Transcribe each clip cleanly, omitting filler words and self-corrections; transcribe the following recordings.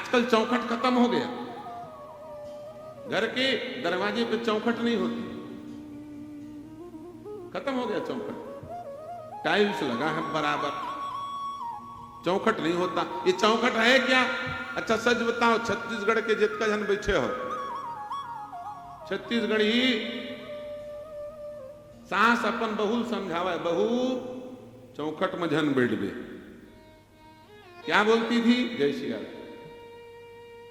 आजकल चौखट खत्म हो गया, घर के दरवाजे पे चौखट नहीं होती, खत्म हो गया चौखट, टाइल्स लगा है बराबर, चौखट नहीं होता। ये चौखट है क्या? अच्छा सच बताओ, छत्तीसगढ़ के जितना जन बैठे हो, छत्तीसगढ़ी सास अपन बहुल समझावा, बहू चौखट में जन बैठ बे, क्या बोलती थी? जय श्री राम।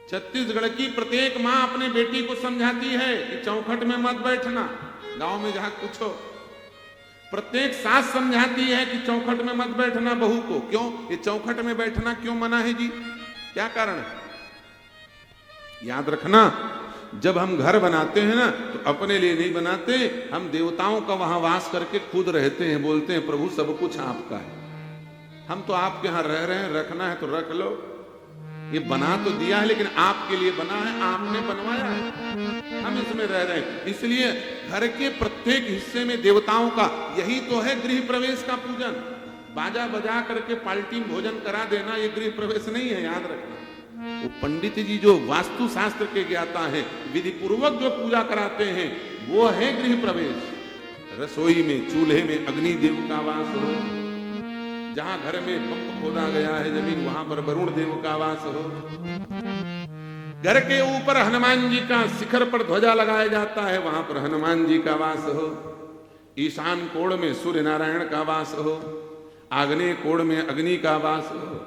छत्तीसगढ़ की प्रत्येक मां अपने बेटी को समझाती है कि चौखट में मत बैठना, गांव में जहां पूछो, प्रत्येक सास समझाती है कि चौखट में मत बैठना बहू को। क्यों? ये चौखट में बैठना क्यों मना है जी? क्या कारण है? याद रखना, जब हम घर बनाते हैं ना तो अपने लिए नहीं बनाते, हम देवताओं का वहां वास करके खुद रहते हैं, बोलते हैं प्रभु सब कुछ आपका है, हम तो आपके यहां रह रहे हैं, रखना है तो रख लो, ये बना तो दिया है लेकिन आपके लिए बना है, आपने बनवाया है, हम इसमें रह रहे हैं। इसलिए घर के प्रत्येक हिस्से में देवताओं का, यही तो है गृह प्रवेश का पूजन। बाजा बजा करके पाल्टी भोजन करा देना ये गृह प्रवेश नहीं है, याद रखना। वो पंडित जी जो वास्तु शास्त्र के ज्ञाता हैं, विधि पूर्वक जो पूजा कराते हैं, वो है गृह प्रवेश। रसोई में, चूल्हे में अग्नि देव का वास हो, जहां घर में पंप खोदा गया है जमीन, वहां पर वरुण देव का वास हो, घर के ऊपर हनुमान जी का शिखर पर ध्वजा लगाया जाता है, वहां पर हनुमान जी का वास हो, ईशान कोण में सूर्य नारायण का वास हो, आग्नेय कोण में अग्नि का वास हो,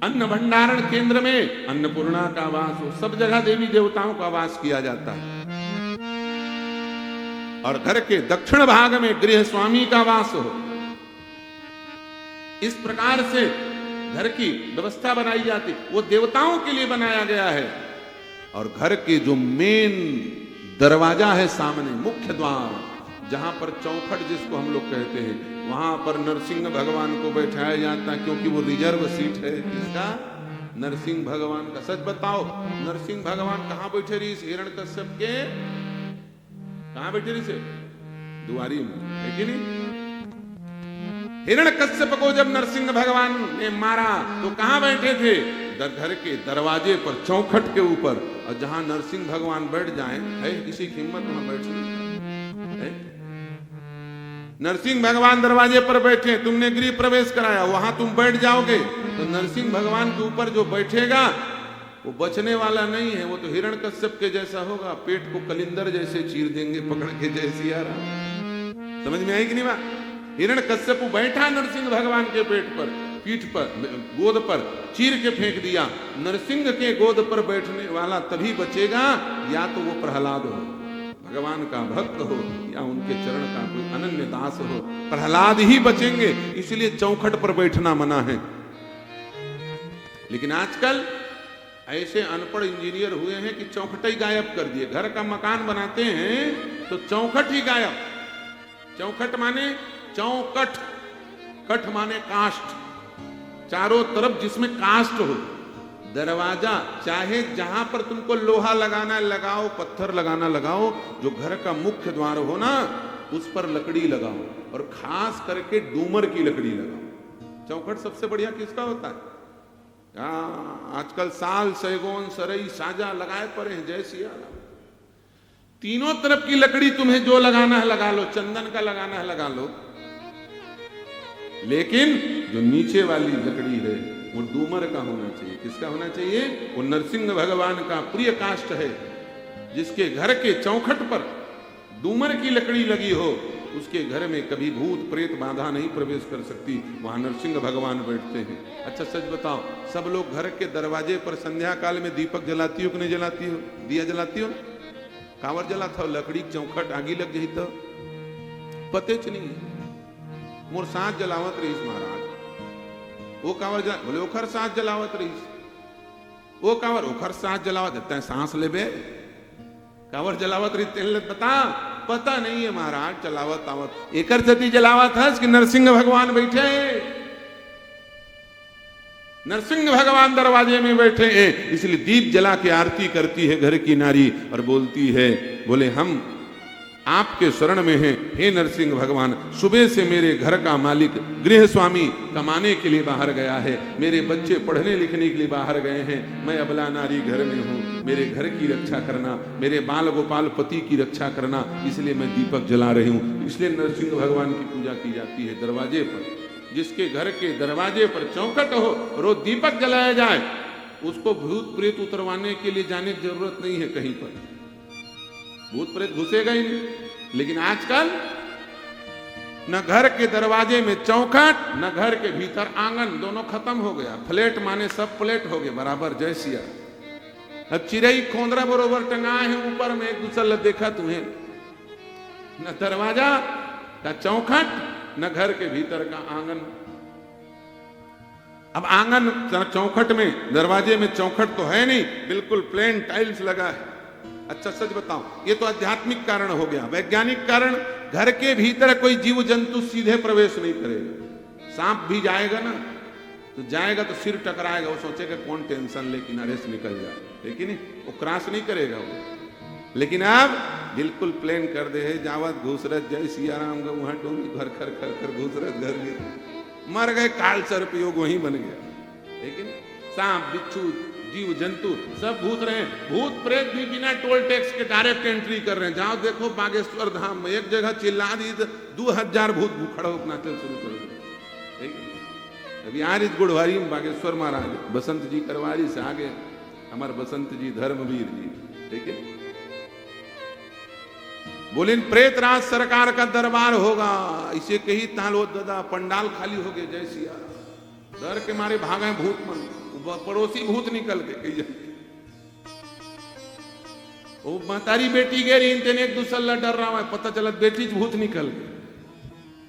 अन्न भंडारण केंद्र में अन्नपूर्णा का वास हो, सब जगह देवी देवताओं का वास किया जाता है। और घर के दक्षिण भाग में गृह स्वामी का वास हो। इस प्रकार से घर की व्यवस्था बनाई जाती, वो देवताओं के लिए बनाया गया है। और घर के जो मेन दरवाजा है सामने, मुख्य द्वार, जहां पर चौखट जिसको हम लोग कहते हैं, वहां पर नरसिंह भगवान को बैठाया जाता है, क्योंकि वो रिजर्व सीट है। किसका? नरसिंह भगवान का। सच बताओ, नरसिंह भगवान कहां बैठे रही? इस हिरण्यकश्यप के कहां बैठे रही से? दुआरी में, है कि नहीं? हिरण्यकश्यप को जब नरसिंह भगवान ने मारा तो कहां बैठे थे? घर के दरवाजे पर, चौखट के ऊपर। और जहां नरसिंह भगवान बैठ जाएं, है किसी की हिम्मत वहां बैठने है? नरसिंह भगवान दरवाजे पर बैठे, तुमने गृह प्रवेश कराया, वहां तुम बैठ जाओगे तो नरसिंह भगवान के ऊपर जो बैठेगा वो बचने वाला नहीं है, वो तो हिरण्यकश्यप के जैसा होगा, पेट को कलिंदर जैसे चीर देंगे पकड़ के, जैसी यार। समझ में आई कि नहीं बात? हिरण्यकश्यप बैठा नरसिंह भगवान के पेट पर, पीठ पर, गोद पर, चीर के फेंक दिया। नरसिंह के गोद पर बैठने वाला तभी बचेगा या तो वो प्रहलाद हो, भगवान का भक्त हो, या उनके चरण का कोई अनन्य दास हो। प्रहलाद ही बचेंगे, इसलिए चौखट पर बैठना मना है। लेकिन आजकल ऐसे अनपढ़ इंजीनियर हुए हैं कि चौखट ही गायब कर दिए। घर का मकान बनाते हैं तो चौखट ही गायब। चौखट माने चौकट, कठ माने काष्ठ, चारों तरफ जिसमें काष्ठ हो। दरवाजा चाहे जहां पर तुमको लोहा लगाना लगाओ, पत्थर लगाना लगाओ, जो घर का मुख्य द्वार हो ना उस पर लकड़ी लगाओ, और खास करके डूमर की लकड़ी लगाओ। चौखट सबसे बढ़िया किसका होता है? आजकल साल, सैगोन, सरई, साजा लगाए पड़े हैं, जय सिया राम। तीनों तरफ की लकड़ी तुम्हें जो लगाना है लगा लो, चंदन का लगाना है लगा लो, लेकिन जो नीचे वाली लकड़ी है वो डूमर का होना चाहिए। किसका होना चाहिए? वो नरसिंह भगवान का प्रिय काष्ठ है, जिसके घर के चौखट पर डूमर की लकड़ी लगी हो, उसके घर में कभी भूत प्रेत बाधा नहीं प्रवेश कर सकती। वहां नरसिंह भगवान बैठते हैं। अच्छा सच बताओ, सब लोग घर के दरवाजे पर संध्या काल में दीपक जलाती हो कि नहीं जलाती हो? दिया जलाती हो? कांवर जलाता हो? लकड़ी चौखट आगी लग गई तो पते च नहीं है। मोर साथ जलावत रहीस महाराज, वो कांवर जला, बोले ओखर साथ जलावत रहीस, वो कांवर ओखर साथ जलावत, तय सांस लेबे कांवर जलावत रही, तेल बता, पता नहीं है महाराज। जलावत आवत एकर जती जलावत है कि नरसिंह भगवान बैठे, नरसिंह भगवान दरवाजे में बैठे हैं, इसलिए दीप जला के आरती करती है घर की नारी और बोलती है, बोले हम आपके शरण में है। हे नरसिंह भगवान, सुबह से मेरे घर का मालिक गृह स्वामी कमाने के लिए बाहर गया है, मेरे बच्चे पढ़ने लिखने के लिए बाहर गए हैं, मैं अबला नारी घर में हूँ, मेरे घर की रक्षा करना, मेरे बाल गोपाल पति की रक्षा करना, इसलिए मैं दीपक जला रही हूँ। इसलिए नरसिंह भगवान की पूजा की जाती है दरवाजे पर। जिसके घर के दरवाजे पर चौखट हो, रोज दीपक जलाया जाए, उसको भूत प्रेत उतरवाने के लिए जाने की जरूरत नहीं है कहीं पर, भूत प्रेत घुसेगा ही नहीं। लेकिन आजकल न घर के दरवाजे में चौखट, न घर के भीतर आंगन, दोनों खत्म हो गया। फ्लैट माने सब प्लेट हो गए बराबर, जय सिया। अब चिड़ई खोंदरा बरोबर टंगाए हैं ऊपर में, एक दूसरा देखा तुम्हें, न दरवाजा न चौखट, न घर के भीतर का आंगन। अब आंगन चौखट में, दरवाजे में चौखट तो है नहीं, बिल्कुल प्लेन टाइल्स लगा है। अच्छा सच बताओ, ये तो आध्यात्मिक कारण हो गया। वैज्ञानिक कारण, घर के भीतर कोई जीव जंतु सीधे प्रवेश नहीं करेगा। सांप भी जाएगा ना, तो जाएगा तो सिर टकराएगा, वो सोचेगा कौन टेंशन ले, किनारे से निकल जाए, लेकिन वो क्रॉस नहीं करेगा वो। लेकिन अब बिल्कुल प्लेन कर दे है, जावत घूसरत जय सिया राम का वहां डोंगी घर खर खर खर घूसरत घर गिर, मर गए, काल सर्प योग वहीं बन गया। लेकिन सांप बिच्छू जीव जंतु सब भूत रहे हैं। भूत प्रेत भी बिना टोल टैक्स के डायरेक्ट एंट्री कर रहे हैं। जाओ देखो बागेश्वर धाम में एक जगह चिल्ला दी 2000 भूत भूखड़ा अपना चल शुरू कर दिया। अभी आज गुड़वारी में बागेश्वर महाराज बसंत जी करवारी से आगे हमारे बसंत जी धर्मवीर जी, ठीक है, बोले प्रेत राज सरकार का दरबार होगा, इसे कही तालो दादा पंडाल खाली हो गए, जय सिया। डर के मारे भागे भूत मन, पड़ोसी भूत निकल के कही वो महतारी बेटी गेरी इनते एक दूसरा डर रहा है, पता चला बेटी भूत निकल गए।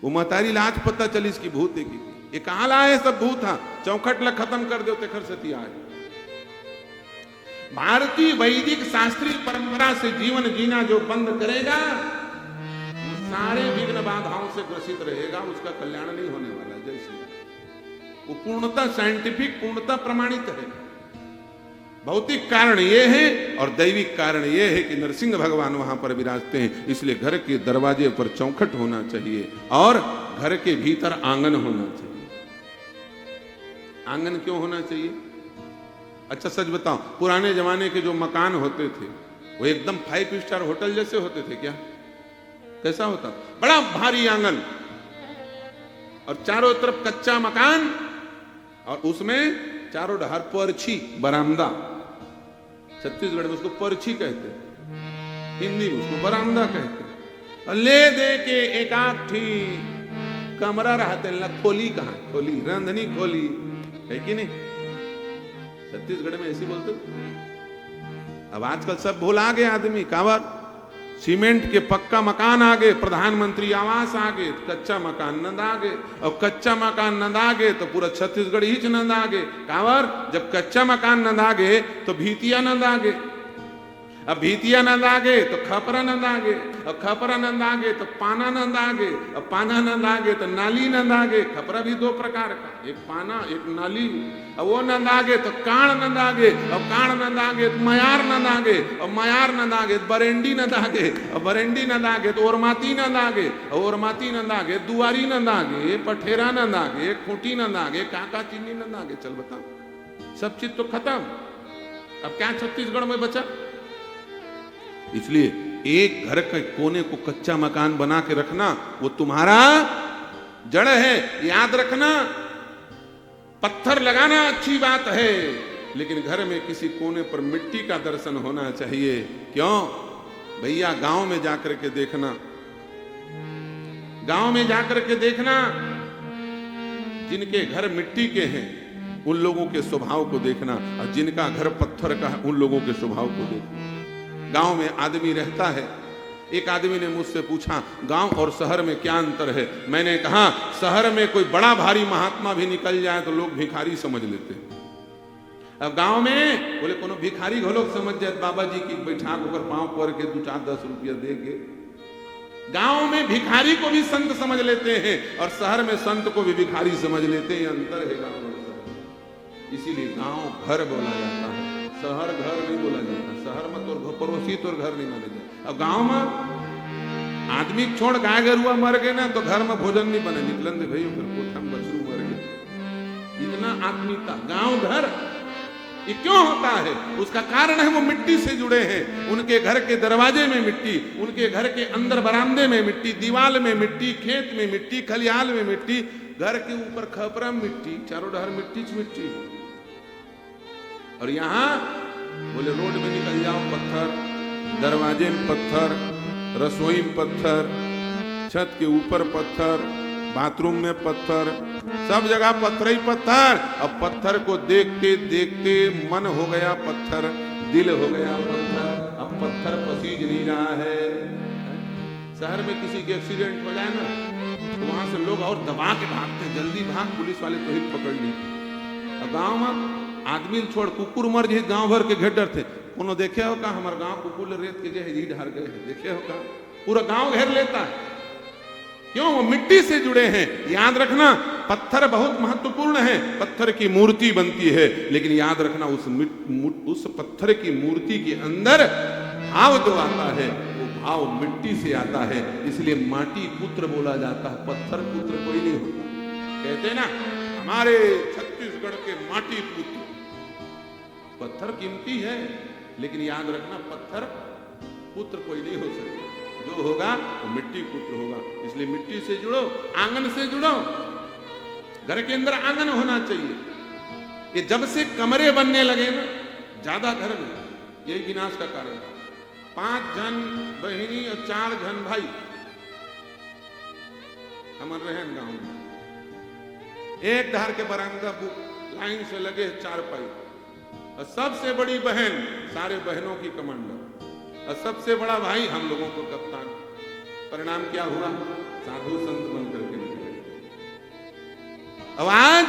वो महतारी लाज पता चली इसकी भूत है, ये कहां लाए सब भूत। हाँ चौखट ला खत्म कर दो खर सती आए। भारतीय वैदिक शास्त्रीय परंपरा से जीवन जीना जो बंद करेगा, वो सारे विघ्न बाधाओं से ग्रसित रहेगा, उसका कल्याण नहीं होने वाला। जय श्री राम। वो पूर्णतः साइंटिफिक, पूर्णतः प्रमाणित है। भौतिक कारण ये है और दैविक कारण ये है कि नरसिंह भगवान वहां पर विराजते हैं, इसलिए घर के दरवाजे पर चौखट होना चाहिए और घर के भीतर आंगन होना चाहिए। आंगन क्यों होना चाहिए? अच्छा सच बताओ, पुराने जमाने के जो मकान होते थे वो एकदम 5 स्टार होटल जैसे होते थे क्या? कैसा होता? बड़ा भारी आंगन और चारों तरफ कच्चा मकान और उसमें चारों ढार परछी, बरामदा। छत्तीसगढ़ में उसको परछी कहते हैं, हिंदी में उसको बरामदा कहते हैं। और ले दे के एक आठी कमरा रहते हैं, खोली कहाँ? खोली, रंधनी खोली है कि नहीं? छत्तीसगढ़ में ऐसी बोलते। अब आजकल सब भुला गए आदमी, कावर सीमेंट के पक्का मकान आ गए, प्रधानमंत्री आवास आ गए, कच्चा मकान नंद आ गए। और कच्चा मकान नंद आ गए तो पूरा छत्तीसगढ़ ही नंद आ गए। कावर जब कच्चा मकान नंद आ गए तो भीतिया नंद आ गए, अब भीतिया नंद आ गए तो खपरा नंद आ गए, और खपरा नंद आ गए तो पाना नंद आ गए, और पाना नंद आ गए तो नाली नंद आ गए। खपरा भी 2 प्रकार का, एक पाना एक नाली। और वो नंद आ गए तो काण नंद आ गए, और काण नंद आ गए तो मयार नंद आ गए, और मयार नंद आ गए तो बरेंडी नंद आ गए, और बरेंडी नंद आ गए तो ओरमाती नंद आ गए, और ओरमाती नंद आ गए दुआरी नंद आ गए, पठेरा नंद आ गए, खूंटी नंद आ गए, काका चीनी नंद आ गए। चल बताओ, सब चीज तो खत्म, अब क्या छत्तीसगढ़ में बचा? इसलिए एक घर के कोने को कच्चा मकान बना के रखना, वो तुम्हारा जड़ है। याद रखना, पत्थर लगाना अच्छी बात है, लेकिन घर में किसी कोने पर मिट्टी का दर्शन होना चाहिए। क्यों भैया? गांव में जाकर के देखना, गांव में जाकर के देखना, जिनके घर मिट्टी के हैं उन लोगों के स्वभाव को देखना, और जिनका घर पत्थर का है उन लोगों के स्वभाव को देखना। गांव में आदमी रहता है। एक आदमी ने मुझसे पूछा गांव और शहर में क्या अंतर है? मैंने कहा शहर में कोई बड़ा भारी महात्मा भी निकल जाए तो लोग भिखारी समझ लेते हैं। अब गांव में बोले कोनो भिखारी घोलोक समझ जाए, बाबा जी की बैठा होकर पांव पर के 2-4-10 रुपया दे के। गांव में भिखारी को भी संत समझ लेते हैं और शहर में संत को भी भिखारी समझ लेते हैं। अंतर है गांव और शहर। इसीलिए गांव घर बोला जाता है, शहर घर नहीं बोला जाता। शहर में तो पड़ोसी तो घर नहीं माने जाए। अब गांव में आदमी छोड़ गाय गरुआ मर गए ना तो घर में भोजन नहीं बने, निकलन दे भाई फिर कोठा में बछरू मर गए। इतना आत्मीयता गांव घर ये क्यों होता है? उसका कारण है वो मिट्टी से जुड़े हैं। उनके घर के दरवाजे में मिट्टी, उनके घर के अंदर बरामदे में मिट्टी, दीवाल में मिट्टी, खेत में मिट्टी, खलियाल में मिट्टी, घर के ऊपर खपरा मिट्टी, चारों डहर मिट्टी मिट्टी। और यहां बोले रोड में निकल जाओ पत्थर, दरवाजे में पत्थर, रसोई में पत्थर, छत के ऊपर पत्थर, बाथरूम में पत्थर, सब जगह पत्थर ही पत्थर। अब पत्थर को देखते देखते मन हो गया पत्थर, दिल हो गया पत्थर, अब पत्थर पसीज नहीं रहा है। शहर में किसी के एक्सीडेंट हो जाए ना तो वहां से लोग और दबा के भागते, जल्दी भाग, पुलिस वाले तो ही पकड़ ली। अब गांव में आदमी छोड़ कुकुर मर गए, गांव भर के घेर थे। कोनो देखे हो का हमारे गांव कुकुर रेत के गए ढार गए, देखे हो का? पूरा गांव घेर लेता है। क्यों? वो मिट्टी से जुड़े हैं। याद रखना पत्थर बहुत महत्वपूर्ण है, पत्थर की मूर्ति बनती है, लेकिन याद रखना उस पत्थर की मूर्ति के अंदर भाव जो आता है वो भाव मिट्टी से आता है। इसलिए माटी पुत्र बोला जाता है, पत्थर पुत्र कोई नहीं होता। कहते ना हमारे छत्तीसगढ़ के माटी पुत्र। पत्थर कीमती है, लेकिन याद रखना पत्थर पुत्र कोई नहीं हो सकता। जो होगा वो मिट्टी पुत्र होगा। इसलिए मिट्टी से जुड़ो, आंगन से जुड़ो। घर के अंदर आंगन होना चाहिए। ये जब से कमरे बनने लगे ना ज्यादा घर में, यही विनाश का कारण था। 5 जन बहिनी और 4 जन भाई हमारे रहे गांव में। एक धार के बरामदा लाइन से लगे 4 पाई, और सबसे बड़ी बहन सारे बहनों की कमांडर, और सबसे बड़ा भाई हम लोगों को कप्तान। परिणाम क्या हुआ? साधु संत बन करके निकले। अब आज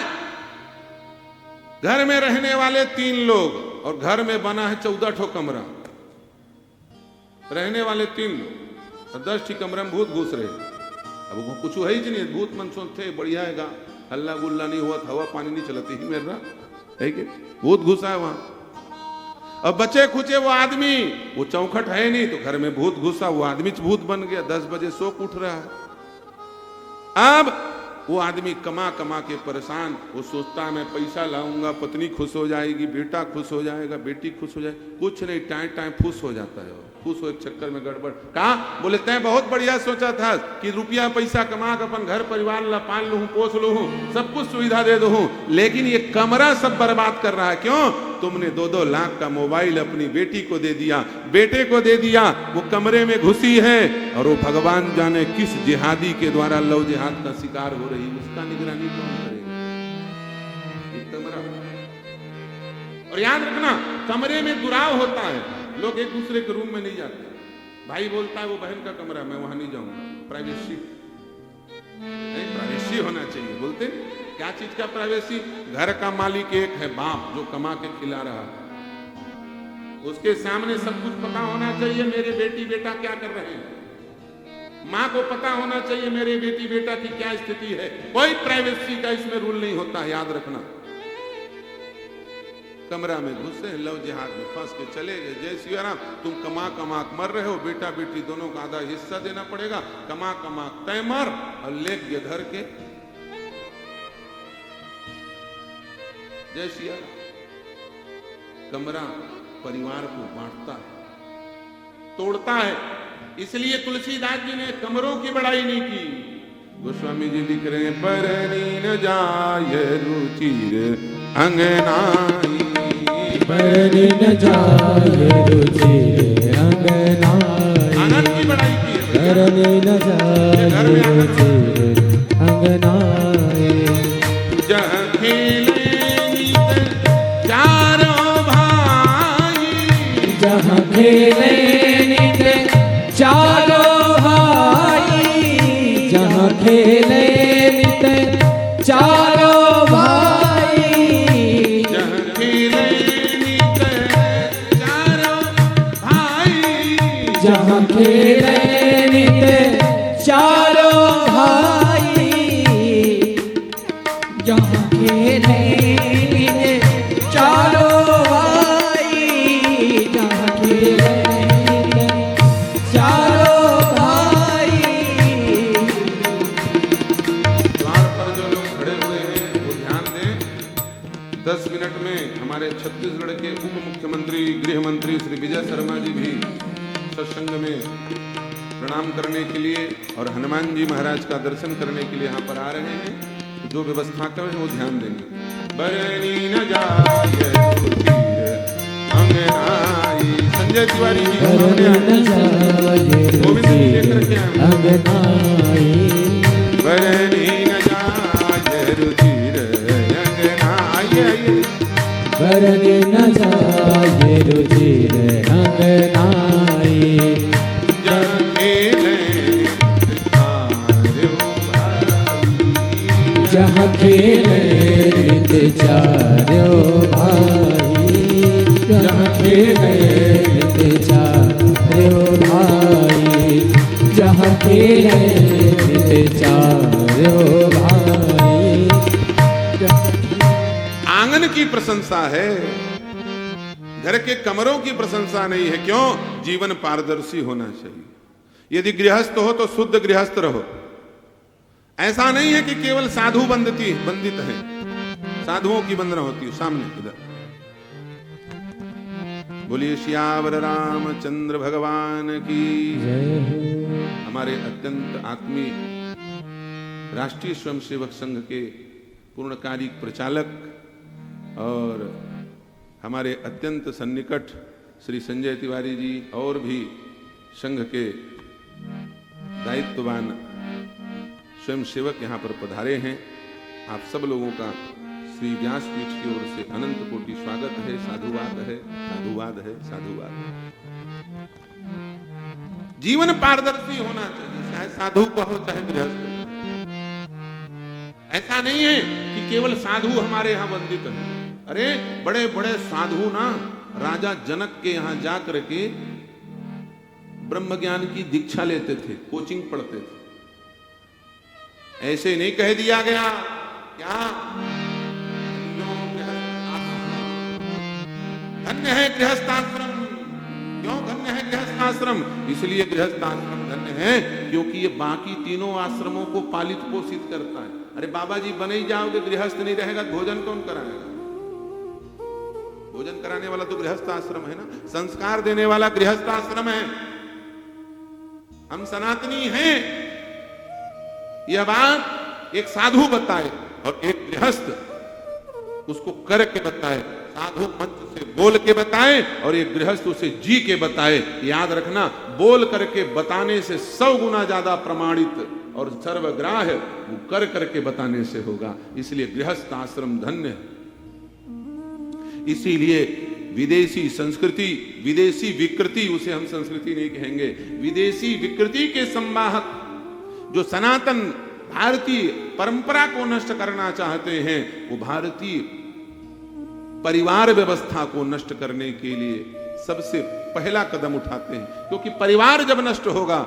घर में रहने वाले 3 लोग और घर में बना है 14 ठो कमरा। रहने वाले 3 लोग और 10 ठी कमरे में भूत घुस रहे। अब वो कुछ है ही नहीं, भूत मनसों थे, बढ़िया है, हल्ला गुल्ला नहीं हुआ, हवा पानी नहीं चलती ही मेरा है कि भूत घुसा है वहां। अब बचे खुचे वो आदमी, वो चौखट है नहीं तो घर में भूत घुसा, वो आदमी भूत बन गया, 10 बजे सो उठ रहा है। अब वो आदमी कमा कमा के परेशान, वो सोचता मैं पैसा लाऊंगा, पत्नी खुश हो जाएगी, बेटा खुश हो जाएगा, बेटी खुश हो जाएगी, कुछ नहीं, टाइम टाइम फुस हो जाता है। खुश हो एक चक्कर में गड़बड़। कहा? बोले तैं बहुत बढ़िया सोचा था कि रुपया पैसा कमा कर अपन घर परिवार ला पाल लूं, पोस लूं, सब कुछ सुविधा दे दूं, लेकिन ये कमरा सब बर्बाद कर रहा है। क्यों? तुमने 2-2 लाख का मोबाइल अपनी बेटी को दे दिया, बेटे को दे दिया, वो कमरे में घुसी है और वो भगवान जाने किस जिहादी के द्वारा लव जिहाद का शिकार हो रही, उसका निगरानी कौन करेगा? कमरा। और याद रखना कमरे में दुराव होता है, लोग एक दूसरे के रूम में नहीं जाते। भाई बोलता है वो बहन का कमरा, मैं वहां नहीं जाऊंगा, प्राइवेसी नहीं, प्राइवेसी होना चाहिए। बोलते क्या चीज का प्राइवेसी? घर का मालिक एक है बाप जो कमा के खिला रहा है, उसके सामने सब कुछ पता होना चाहिए मेरे बेटी बेटा क्या कर रहे हैं। माँ को पता होना चाहिए मेरे बेटी बेटा की क्या स्थिति है। कोई प्राइवेसी का इसमें रूल नहीं होता, याद रखना। कमरा में घुसे, लव जिहाद में फंस के चले गए। जय श्री राम। तुम कमा कमा मर रहे हो, बेटा बेटी दोनों का आधा हिस्सा देना पड़ेगा। कमा कमा तय मर और लेग के धर के। जय श्री राम। कमरा परिवार को बांटता है, तोड़ता है। इसलिए तुलसीदास जी ने कमरों की बड़ाई नहीं की। गोस्वामी जी लिख रहे हैं, परनी न जाय रुचिर अंगनाई, परनी न जाय रुचिर अंगनाई। आनंद की बड़ाई की है। परनी न जाय रुचिर अंगनाई। जहाँ खेले नित चारों भाई, जहाँ खेले नित चारों भाई, जहाँ खेले नित चारों भाई, जहाँ खेले नित चारों भाई, जहाँ खेले नित चारों भाई, जहाँ खेले नित चारों भाई, जहाँ खेले नित चारों भाई, उप मुख्यमंत्री गृह मंत्री श्री विजय शर्मा जी भी सत्संग में प्रणाम करने के लिए और हनुमान जी महाराज का दर्शन करने के लिए यहाँ पर आ रहे हैं। तो जो व्यवस्था करें वो ध्यान देंगे। बरनी न जाए संजय तिवारी जी गोविंद जी लेकर के आए। बरनी न जाए रुचिर अंगनाई, आइए बरनी न जाए रुचिर अंगनाई, जहाँ खेले नित चारो भाई, जहाँ खेले नित चारो भाई, जहाँ खेले नित चारो भाई। आंगन की प्रशंसा है, घर के कमरों की प्रशंसा नहीं है। क्यों? जीवन पारदर्शी होना चाहिए। यदि गृहस्थ हो तो शुद्ध गृहस्थ रहो। ऐसा नहीं है कि केवल साधु बंदित है, साधुओं की वंदना होती है। सामने इधर बोलिए सियावर रामचंद्र भगवान की। हमारे अत्यंत आत्मीय राष्ट्रीय स्वयंसेवक संघ के पूर्णकालिक प्रचालक और हमारे अत्यंत सन्निकट श्री संजय तिवारी जी और भी संघ के दायित्ववान स्वयंसेवक यहाँ पर पधारे हैं। आप सब लोगों का श्री व्यासपीठ की ओर से अनंत कोटि स्वागत है। साधुवाद है, साधुवाद है, साधुवाद है। जीवन पारदर्शी होना चाहिए, चाहे साधु का हो चाहे गृहस्थ। ऐसा नहीं है कि केवल साधु हमारे यहाँ वंदित है। अरे बड़े बड़े साधु ना राजा जनक के यहाँ जा करके ब्रह्म ज्ञान की दीक्षा लेते थे, कोचिंग पढ़ते थे। ऐसे नहीं कह दिया गया क्या धन्य है गृहस्थाश्रम। क्यों धन्य है गृहस्थाश्रम? इसलिए गृहस्थाश्रम धन्य है क्योंकि ये बाकी तीनों आश्रमों को पालित पोषित करता है। अरे बाबा जी बने ही जाओगे, गृहस्थ नहीं रहेगा, भोजन कौन कराएगा? भोजन कराने वाला तो गृहस्थ आश्रम है ना, संस्कार देने वाला गृहस्थ आश्रम है। हम सनातनी हैं, यह बात एक साधु बताए और एक गृहस्थ उसको करके बताए। साधु मंत्र से बोल के बताए और एक गृहस्थ उसे जी के बताए। याद रखना, बोल करके बताने से 100 गुना ज्यादा प्रमाणित और सर्वग्राह्य वो कर करके बताने से होगा। इसलिए गृहस्थ आश्रम धन्य है। इसीलिए विदेशी संस्कृति, विदेशी विकृति, उसे हम संस्कृति नहीं कहेंगे, विदेशी विकृति के संवाहक जो सनातन भारतीय परंपरा को नष्ट करना चाहते हैं, वो भारतीय परिवार व्यवस्था को नष्ट करने के लिए सबसे पहला कदम उठाते हैं। क्योंकि परिवार जब नष्ट होगा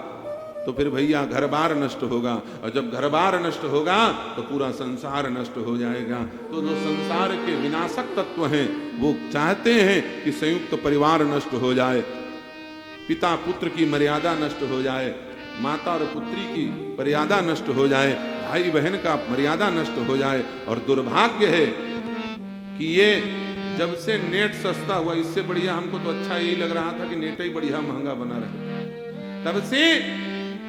तो फिर भैया घर बार नष्ट होगा, और जब घर बार नष्ट होगा तो पूरा संसार नष्ट हो जाएगा। तो जो संसार के विनाशक तत्व हैं वो चाहते हैं कि संयुक्त परिवार नष्ट हो जाए, पिता पुत्र की मर्यादा नष्ट हो जाए, माता और पुत्री की मर्यादा नष्ट हो जाए, भाई बहन का मर्यादा नष्ट हो जाए। और दुर्भाग्य है कि ये जब से नेट सस्ता हुआ, इससे बढ़िया हमको तो अच्छा यही लग रहा था कि नेट ही बढ़िया महंगा बना रहे, तब से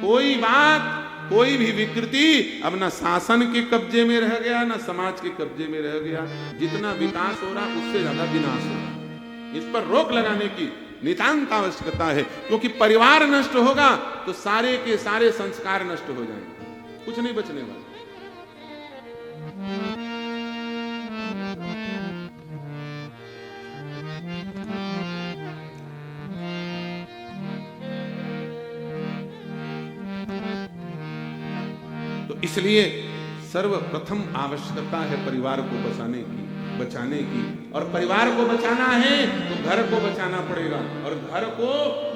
कोई बात, कोई भी विकृति अब ना शासन के कब्जे में रह गया, ना समाज के कब्जे में रह गया। जितना विकास हो रहा उससे ज्यादा विनाश हो रहा। इस पर रोक लगाने की नितांत आवश्यकता है, क्योंकि परिवार नष्ट होगा तो सारे के सारे संस्कार नष्ट हो जाएंगे, कुछ नहीं बचने वाला। तो इसलिए सर्वप्रथम आवश्यकता है परिवार को बचाने की। और परिवार को बचाना है तो घर को बचाना पड़ेगा, और घर को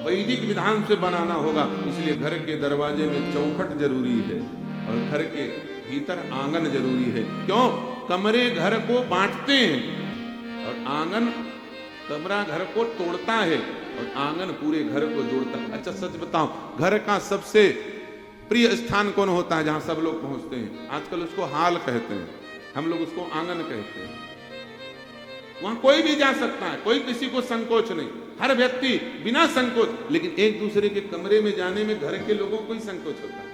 वैदिक विधान से बनाना होगा। इसलिए घर के दरवाजे में चौखट जरूरी है और घर के भीतर आंगन जरूरी है। क्यों? कमरे घर को बांटते हैं और आंगन कमरा घर को तोड़ता है और आंगन पूरे घर को जोड़ता है। अच्छा सच बताओ, घर का सबसे प्रिय स्थान कौन होता है जहां सब लोग पहुंचते हैं? आजकल उसको हाल कहते हैं, हम लोग उसको आंगन कहते हैं। वहां कोई भी जा सकता है, कोई किसी को संकोच नहीं, हर व्यक्ति बिना संकोच, लेकिन एक दूसरे के कमरे में जाने में घर के लोगों को ही संकोच होता है।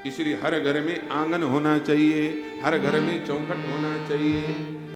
इसलिए हर घर में आंगन होना चाहिए, हर घर में चौखट होना चाहिए,